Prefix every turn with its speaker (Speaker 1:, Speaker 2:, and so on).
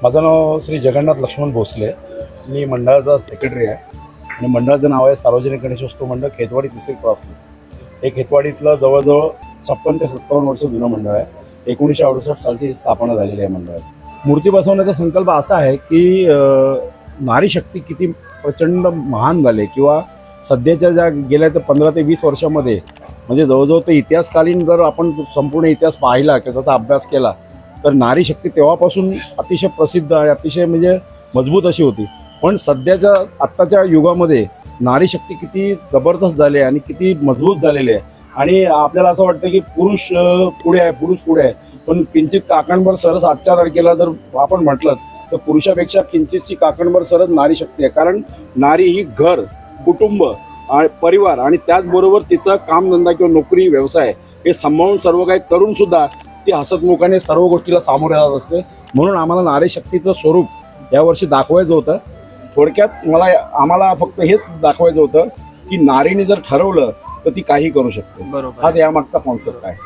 Speaker 1: माझं नाव श्री जगन्नाथ लक्ष्मण भोसले. मी मंडळाचा सेक्रेटरी आहे आणि मंडळाचं नाव आहे सार्वजनिक गणेशोत्सव मंडळ खेतवाडी तिसरी क्रॉस. हे खेतवाडीतलं जवळजवळ 56 ते 57 वर्ष जुनं मंडळ आहे. 1968 सालची स्थापना झालेली आहे मंडळात. मूर्ती बसवण्याचा संकल्प असा आहे की नारी शक्ती किती प्रचंड महान झाले किंवा सध्याच्या ज्या गेल्या तर 15 ते 20 वर्षामध्ये म्हणजे जवळजवळ ते इतिहासकालीन जर आपण संपूर्ण इतिहास पाहिला किंवा त्याचा अभ्यास केला तर नारी शक्ती तेव्हापासून अतिशय प्रसिद्ध आहे, अतिशय म्हणजे मजबूत अशी होती. पण सध्याच्या आत्ताच्या युगामध्ये नारी शक्ती किती जबरदस्त झाली आहे आणि किती मजबूत झालेली आहे. आणि आपल्याला असं वाटतं की पुरुष पुढे आहे, पण किंचित काकणभर सरस आजच्या तारखेला जर आपण म्हटलं तर पुरुषापेक्षा किंचितची काकणभर सरस नारी शक्ती आहे. कारण नारी ही घर, कुटुंब आणि परिवार आणि त्याचबरोबर तिचा कामधंदा किंवा नोकरी, व्यवसाय हे सांभाळून सर्व काही करून सुद्धा ती हसतमुखाने सर्व गोष्टीला सामोरे जात असते. म्हणून आम्हाला नारी शक्तीचं स्वरूप यावर्षी दाखवायचं होतं. थोडक्यात आम्हाला फक्त हेच दाखवायचं होतं की नारीने जर ठरवलं तर ती काही करू शकते.
Speaker 2: बरोबर.
Speaker 1: हाच यामागचा कॉन्सेप्ट आहे.